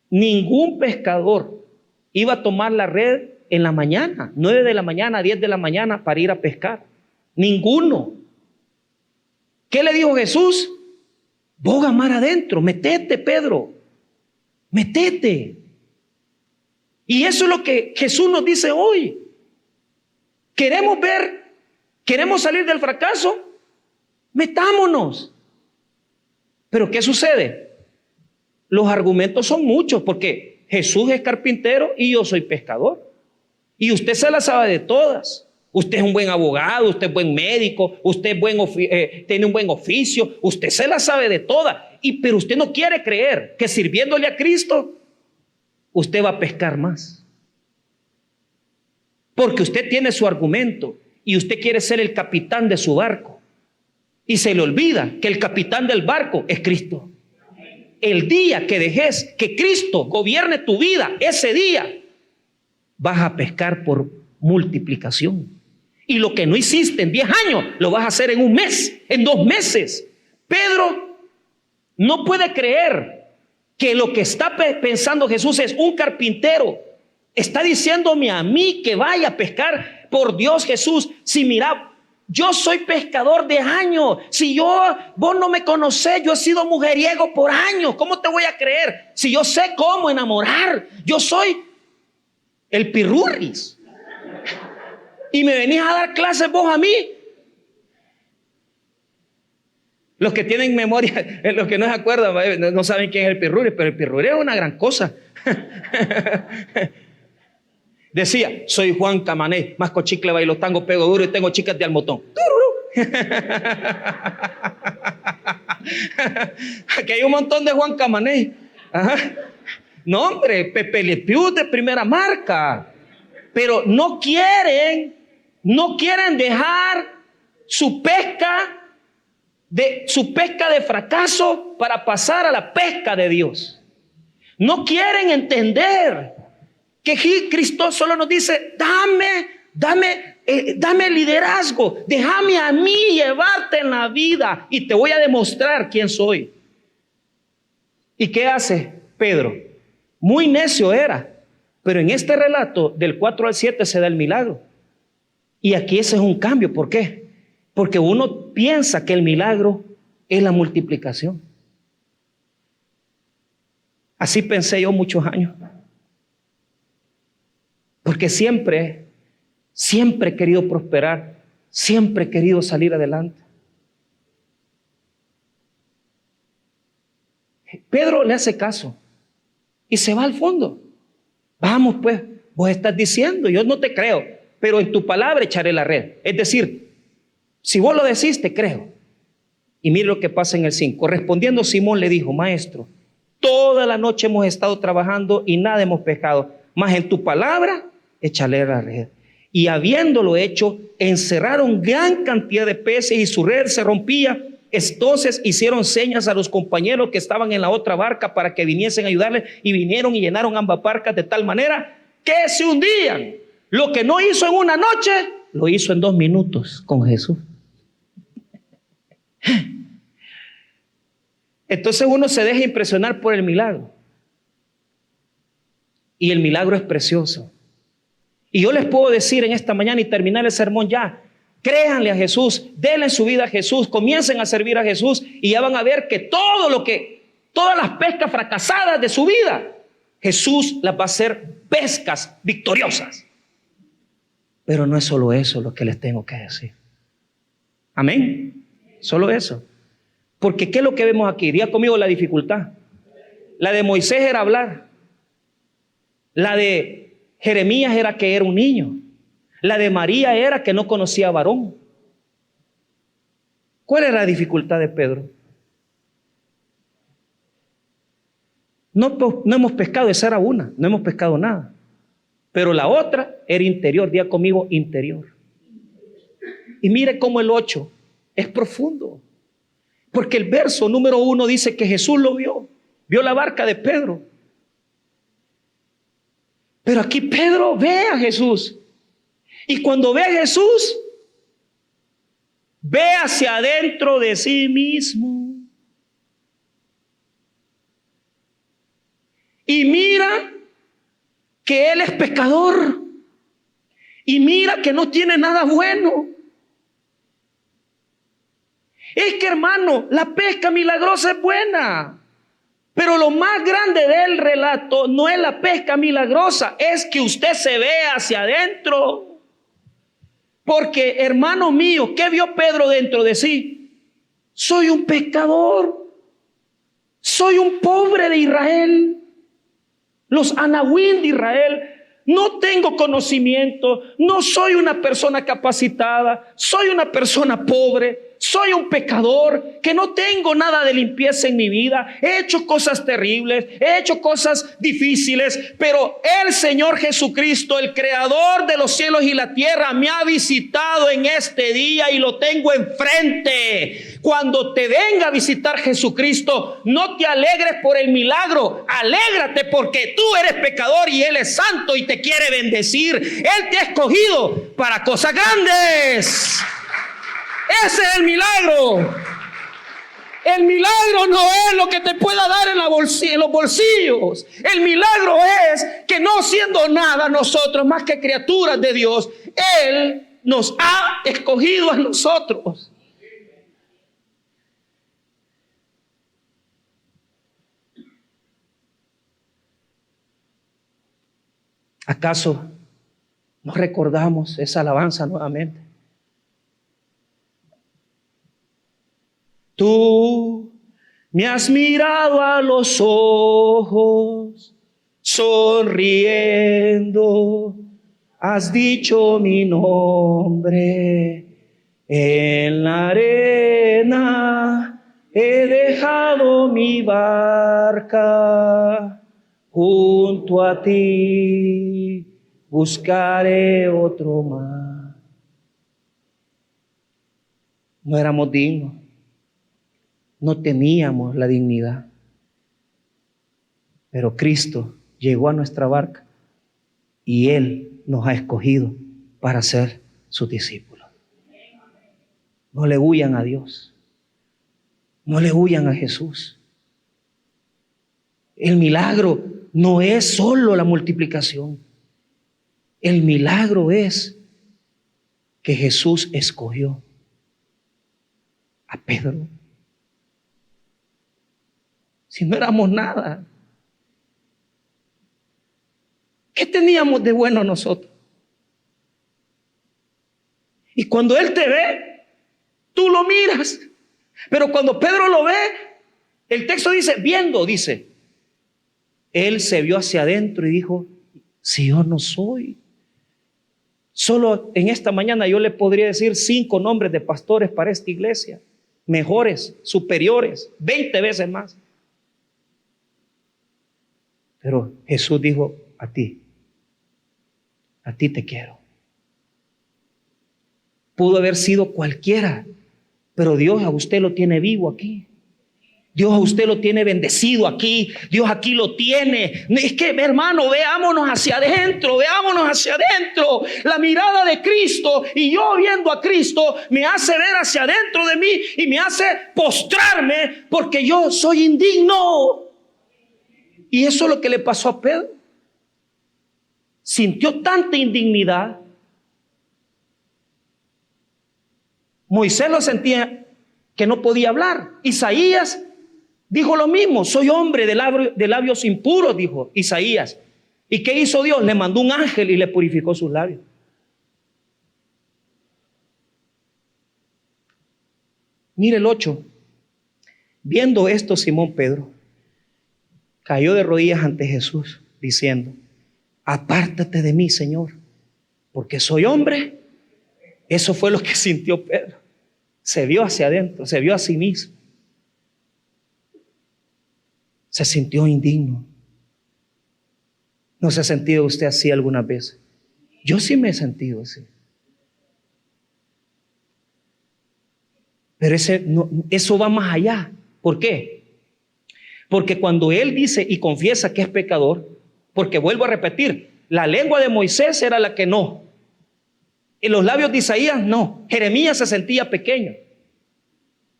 S1: Ningún pescador iba a tomar la red en la mañana, 9 de la mañana, 10 de la mañana para ir a pescar. Ninguno. ¿Qué le dijo Jesús? Boga mar adentro, metete, Pedro, metete. Y eso es lo que Jesús nos dice hoy. Queremos salir del fracaso. Metámonos. Pero ¿qué sucede? Los argumentos son muchos, porque Jesús es carpintero y yo soy pescador. Y usted se la sabe de todas. Usted es un buen abogado, usted es buen médico, usted es tiene un buen oficio, usted se la sabe de todas. Pero usted no quiere creer que sirviéndole a Cristo, usted va a pescar más. Porque usted tiene su argumento y usted quiere ser el capitán de su barco. Y se le olvida que el capitán del barco es Cristo. El día que dejes que Cristo gobierne tu vida, ese día vas a pescar por multiplicación. Y lo que no hiciste en 10 años, lo vas a hacer en un mes, en 2 meses. Pedro no puede creer que lo que está pensando Jesús es un carpintero. Está diciéndome a mí que vaya a pescar. Por Dios, Jesús, si mira, yo soy pescador de años. Si vos no me conocés, yo he sido mujeriego por años. ¿Cómo te voy a creer? Si yo sé cómo enamorar. Yo soy el pirurris. Y me venís a dar clases vos a mí. Los que tienen memoria, los que no se acuerdan, no saben quién es el pirurris, pero el pirurris es una gran cosa. Decía, soy Juan Camané, masco chicle, bailo tango, pego duro y tengo chicas de almotón. Aquí hay un montón de Juan Camané. Ajá. No, hombre, Pepe Le Pew de primera marca. Pero no quieren dejar su pesca de fracaso para pasar a la pesca de Dios. No quieren entender que Cristo solo nos dice, dame liderazgo, déjame a mí llevarte en la vida y te voy a demostrar quién soy. ¿Y qué hace Pedro? Muy necio era, pero en este relato del 4 al 7 se da el milagro. Y aquí ese es un cambio. ¿Por qué? Porque uno piensa que el milagro es la multiplicación. Así pensé yo muchos años. Porque siempre he querido prosperar, siempre he querido salir adelante. Pedro le hace caso y se va al fondo. Vamos pues, vos estás diciendo, yo no te creo, pero en tu palabra echaré la red. Es decir, si vos lo decís, te creo. Y mire lo que pasa en el 5. Respondiendo Simón le dijo, maestro, toda la noche hemos estado trabajando y nada hemos pescado, mas en tu palabra echaré la red. Y habiéndolo hecho, encerraron gran cantidad de peces y su red se rompía. Entonces hicieron señas a los compañeros que estaban en la otra barca para que viniesen a ayudarles, y vinieron y llenaron ambas barcas de tal manera que se hundían. Lo que no hizo en una noche, lo hizo en 2 minutos con Jesús. Entonces uno se deja impresionar por el milagro. Y el milagro es precioso. Y yo les puedo decir en esta mañana y terminar el sermón ya, créanle a Jesús, denle su vida a Jesús, comiencen a servir a Jesús y ya van a ver que todas las pescas fracasadas de su vida, Jesús las va a hacer pescas victoriosas. Pero no es solo eso lo que les tengo que decir. Amén. Solo eso. Porque ¿qué es lo que vemos aquí? Diga conmigo la dificultad. La de Moisés era hablar. La de Jeremías era que era un niño. La de María era que no conocía varón. ¿Cuál era la dificultad de Pedro? No hemos pescado, esa era una, no hemos pescado nada. Pero la otra era interior, diga conmigo interior. Y mire cómo el 8 es profundo. Porque el verso número 1 dice que Jesús lo vio la barca de Pedro. Pero aquí Pedro ve a Jesús. Y cuando ve a Jesús, ve hacia adentro de sí mismo. Y mira que él es pecador. Y mira que no tiene nada bueno. Es que, hermano, la pesca milagrosa es buena. Pero lo más grande del relato no es la pesca milagrosa, es que usted se ve hacia adentro. Porque, hermano mío, ¿qué vio Pedro dentro de sí? Soy un pecador. Soy un pobre de Israel. Los anahuín de Israel. No tengo conocimiento, no soy una persona capacitada, soy una persona pobre, soy un pecador, que no tengo nada de limpieza en mi vida, he hecho cosas terribles, he hecho cosas difíciles, pero el Señor Jesucristo, el creador de los cielos y la tierra, me ha visitado en este día y lo tengo enfrente. Cuando te venga a visitar Jesucristo, no te alegres por el milagro, alégrate porque tú eres pecador y Él es santo y te quiere bendecir. Él te ha escogido para cosas grandes. Ese es el milagro. El milagro no es lo que te pueda dar en los bolsillos. El milagro es que no siendo nada nosotros más que criaturas de Dios, Él nos ha escogido a nosotros. ¿Acaso no recordamos esa alabanza nuevamente? Tú me has mirado a los ojos, sonriendo, has dicho mi nombre. En la arena he dejado mi barca, junto a ti buscaré otro mar. No éramos dignos. No teníamos la dignidad, pero Cristo llegó a nuestra barca y Él nos ha escogido para ser sus discípulos. No le huyan a Dios, no le huyan a Jesús. El milagro no es solo la multiplicación, el milagro es que Jesús escogió a Pedro. Si no éramos nada, ¿qué teníamos de bueno nosotros? Y cuando Él te ve, tú lo miras. Pero cuando Pedro lo ve, el texto dice, viendo, dice, Él se vio hacia adentro y dijo, si yo no soy. Solo en esta mañana yo le podría decir 5 nombres de pastores para esta iglesia, mejores, superiores, 20 veces más. Pero Jesús dijo, a ti te quiero. Pudo haber sido cualquiera, pero Dios a usted lo tiene vivo aquí. Dios a usted lo tiene bendecido aquí. Dios aquí lo tiene. Es que, hermano, veámonos hacia adentro, veámonos hacia adentro. La mirada de Cristo y yo viendo a Cristo me hace ver hacia adentro de mí y me hace postrarme porque yo soy indigno. Y eso es lo que le pasó a Pedro. Sintió tanta indignidad. Moisés lo sentía que no podía hablar. Isaías dijo lo mismo. Soy hombre de labios impuros, dijo Isaías. ¿Y qué hizo Dios? Le mandó un ángel y le purificó sus labios. Mire el 8. Viendo esto, Simón Pedro cayó de rodillas ante Jesús, diciendo, apártate de mí, Señor, porque soy hombre. Eso fue lo que sintió Pedro. Se vio hacia adentro, se vio a sí mismo. Se sintió indigno. ¿No se ha sentido usted así alguna vez? Yo sí me he sentido así. Pero eso va más allá. ¿Por qué? Porque cuando él dice y confiesa que es pecador, porque vuelvo a repetir, la lengua de Moisés era la que no. En los labios de Isaías no. Jeremías se sentía pequeño.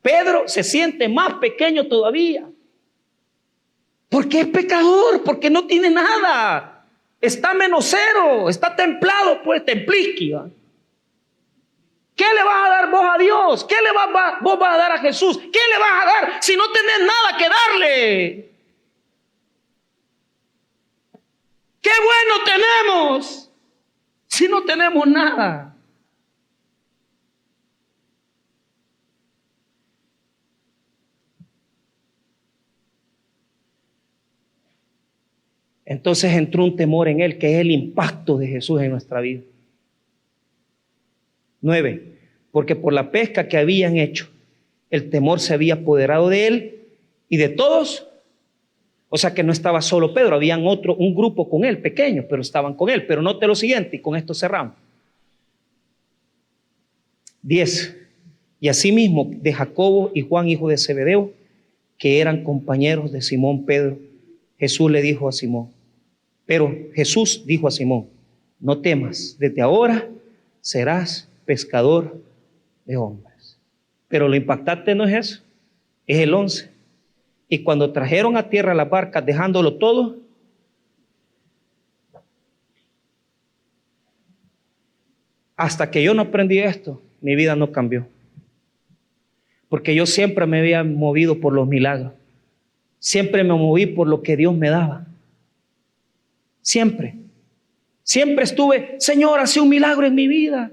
S1: Pedro se siente más pequeño todavía. Porque es pecador, porque no tiene nada. Está menos cero, está templado, pues templiqui. ¿Qué le vas a dar vos a Dios? ¿Qué vos vas a dar a Jesús? ¿Qué le vas a dar si no tenés nada que darle? ¡Qué bueno tenemos si no tenemos nada! Entonces entró un temor en él, que es el impacto de Jesús en nuestra vida. 9. Porque por la pesca que habían hecho, el temor se había apoderado de él y de todos. O sea que no estaba solo Pedro, habían un grupo con él, pequeño, pero estaban con él. Pero note lo siguiente, y con esto cerramos. 10. Y asimismo de Jacobo y Juan, hijo de Zebedeo, que eran compañeros de Simón Pedro. Jesús dijo a Simón, no temas, desde ahora serás pescador de hombres. Pero lo impactante no es eso, es el 11. Y cuando trajeron a tierra las barcas, dejándolo todo, hasta que yo no aprendí esto, mi vida no cambió. Porque yo siempre me había movido por los milagros. Siempre me moví por lo que Dios me daba. Siempre estuve, Señor, haz un milagro en mi vida.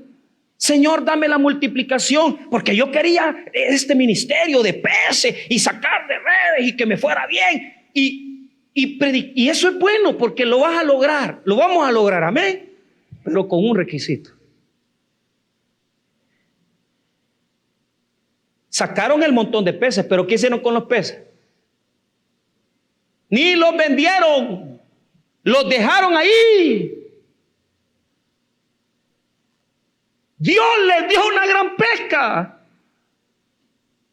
S1: Señor, dame la multiplicación, porque yo quería este ministerio de peces y sacar de redes y que me fuera bien. Y eso es bueno, porque lo vas a lograr, lo vamos a lograr, amén. Pero con un requisito. Sacaron el montón de peces, pero ¿qué hicieron con los peces? Ni los vendieron, los dejaron ahí. Dios les dio una gran pesca,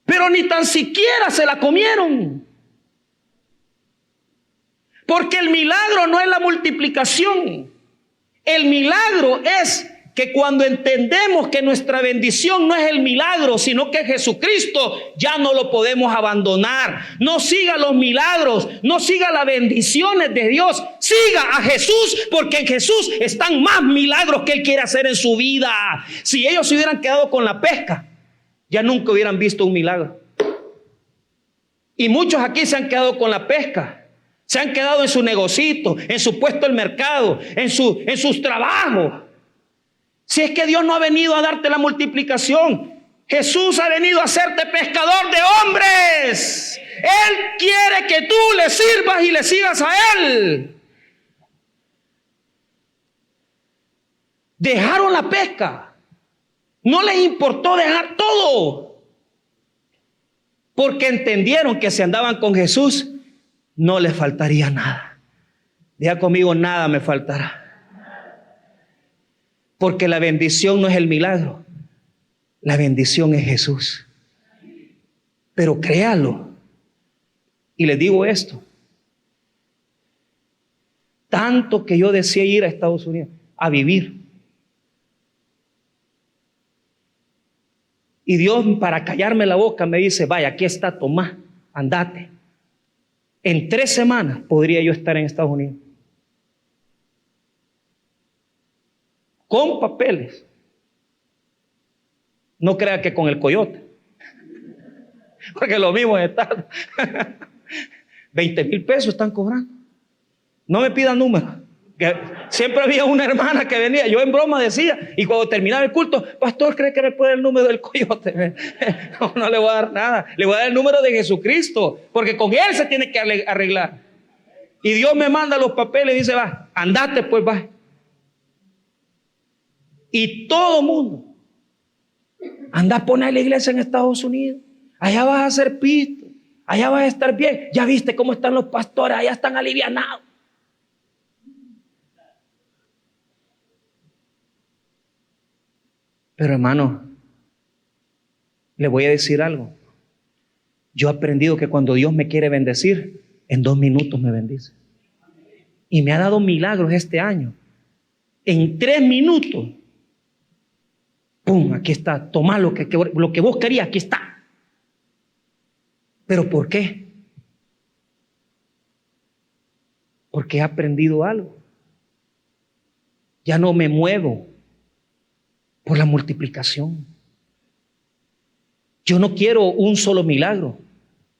S1: pero ni tan siquiera se la comieron. Porque el milagro no es la multiplicación. El milagro es que cuando entendemos que nuestra bendición no es el milagro, sino que es Jesucristo, ya no lo podemos abandonar. No siga los milagros, no siga las bendiciones de Dios, siga a Jesús, porque en Jesús están más milagros que Él quiere hacer en su vida. Si ellos se hubieran quedado con la pesca, ya nunca hubieran visto un milagro. Y muchos aquí se han quedado con la pesca, se han quedado en su negocito, en su puesto del mercado, en sus trabajos. Si es que Dios no ha venido a darte la multiplicación, Jesús ha venido a hacerte pescador de hombres. Él quiere que tú le sirvas y le sigas a Él. Dejaron la pesca, no les importó dejar todo, porque entendieron que si andaban con Jesús no les faltaría nada. Diga conmigo, nada me faltará. Porque la bendición no es el milagro, la bendición es Jesús. Pero créalo. Y les digo esto, tanto que yo deseé ir a Estados Unidos a vivir. Y Dios, para callarme la boca, me dice, vaya, aquí está, tomá, andate. En 3 semanas podría yo estar en Estados Unidos. Con papeles. No crea que con el coyote. Porque lo mismo es estar. 20,000 pesos están cobrando. No me pidan números. Que siempre había una hermana que venía, yo en broma decía, y cuando terminaba el culto, pastor, ¿cree que me puede dar el número del coyote? No le voy a dar nada. Le voy a dar el número de Jesucristo, porque con Él se tiene que arreglar. Y Dios me manda los papeles y dice, va, andate pues, va. Y todo mundo anda a poner la iglesia en Estados Unidos. Allá vas a hacer pisto, allá vas a estar bien. Ya viste cómo están los pastores, allá están alivianados. Pero hermano, le voy a decir algo. Yo he aprendido que cuando Dios me quiere bendecir, en 2 minutos me bendice. Y me ha dado milagros este año. En 3 minutos. ¡Pum! Aquí está. Tomá lo que vos querías, aquí está. ¿Pero por qué? Porque he aprendido algo. Ya no me muevo por la multiplicación. Yo no quiero un solo milagro.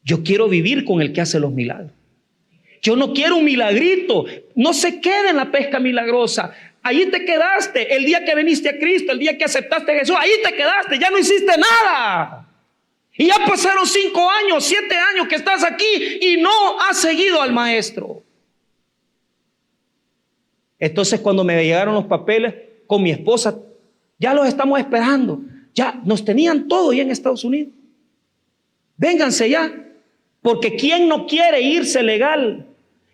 S1: Yo quiero vivir con el que hace los milagros. Yo no quiero un milagrito. No se quede en la pesca milagrosa. Ahí te quedaste el día que viniste a Cristo, el día que aceptaste a Jesús. Ahí te quedaste, ya no hiciste nada. Y ya pasaron 5 años, 7 años que estás aquí y no has seguido al Maestro. Entonces, cuando me llegaron los papeles con mi esposa, ya los estamos esperando. Ya nos tenían todo ya en Estados Unidos. Vénganse ya, porque ¿quién no quiere irse legal?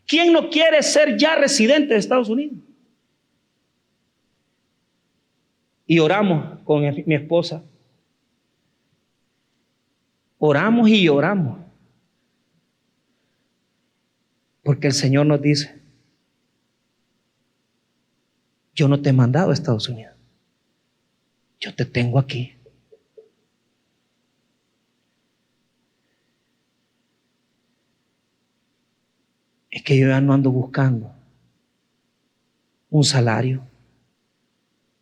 S1: ¿Quién no quiere ser ya residente de Estados Unidos? Y oramos con mi esposa. Oramos y oramos. Porque el Señor nos dice: yo no te he mandado a Estados Unidos. Yo te tengo aquí. Es que yo ya no ando buscando un salario.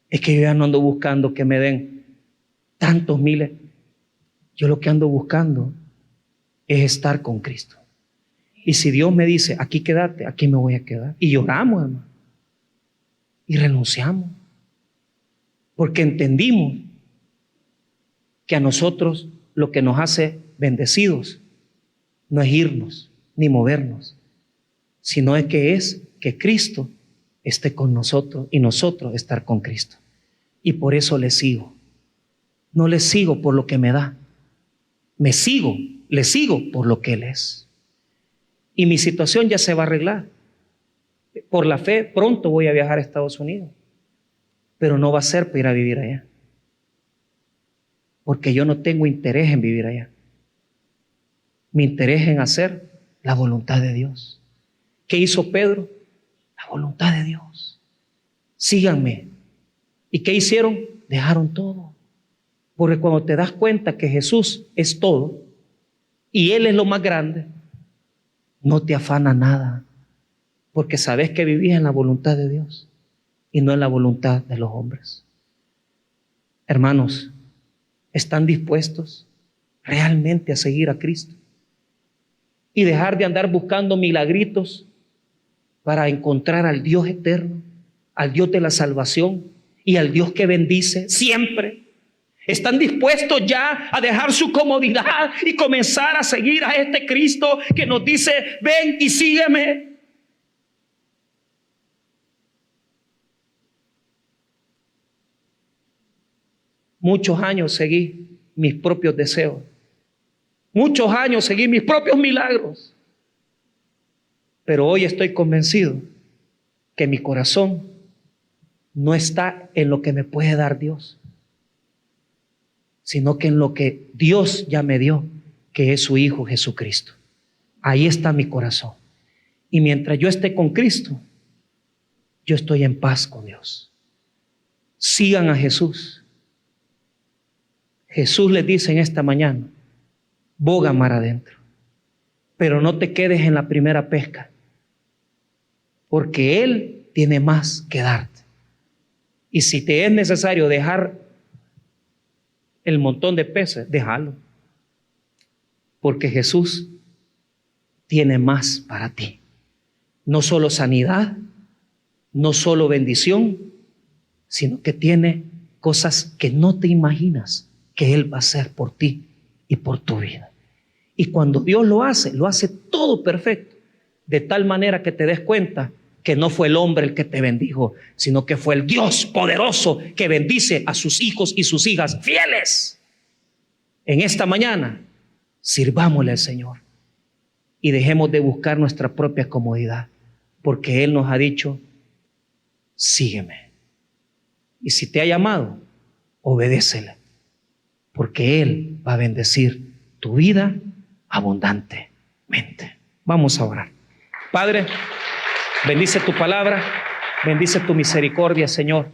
S1: Es que yo ya no ando buscando que me den tantos miles. Yo lo que ando buscando es estar con Cristo. Y si Dios me dice, aquí quédate, aquí me voy a quedar. Y lloramos, hermano. Y renunciamos. Porque entendimos que a nosotros lo que nos hace bendecidos no es irnos ni movernos, sino es que Cristo esté con nosotros y nosotros estar con Cristo. Y por eso le sigo. No le sigo por lo que me da. Le sigo por lo que Él es. Y mi situación ya se va a arreglar. Por la fe, pronto voy a viajar a Estados Unidos. Pero no va a ser para ir a vivir allá. Porque yo no tengo interés en vivir allá. Mi interés es en hacer la voluntad de Dios. ¿Qué hizo Pedro? La voluntad de Dios. Síganme. ¿Y qué hicieron? Dejaron todo. Porque cuando te das cuenta que Jesús es todo y Él es lo más grande, no te afana nada. Porque sabes que vivís en la voluntad de Dios y no en la voluntad de los hombres. Hermanos, ¿están dispuestos realmente a seguir a Cristo? Y dejar de andar buscando milagritos para encontrar al Dios eterno, al Dios de la salvación y al Dios que bendice siempre. ¿Están dispuestos ya a dejar su comodidad y comenzar a seguir a este Cristo que nos dice, ven y sígueme? Muchos años seguí mis propios deseos. Muchos años seguí mis propios milagros. Pero hoy estoy convencido que mi corazón no está en lo que me puede dar Dios, sino que en lo que Dios ya me dio, que es su Hijo Jesucristo. Ahí está mi corazón. Y mientras yo esté con Cristo, yo estoy en paz con Dios. Sigan a Jesús. Jesús les dice en esta mañana, boga mar adentro, pero no te quedes en la primera pesca, porque Él tiene más que darte. Y si te es necesario dejar el montón de peces, déjalo, porque Jesús tiene más para ti. No solo sanidad, no solo bendición, sino que tiene cosas que no te imaginas que Él va a hacer por ti y por tu vida. Y cuando Dios lo hace todo perfecto, de tal manera que te des cuenta que no fue el hombre el que te bendijo, sino que fue el Dios poderoso que bendice a sus hijos y sus hijas fieles. En esta mañana, sirvámosle al Señor y dejemos de buscar nuestra propia comodidad, porque Él nos ha dicho, sígueme. Y si te ha llamado, obedécele, porque Él va a bendecir tu vida abundantemente. Vamos a orar. Padre, bendice tu palabra, bendice tu misericordia, Señor.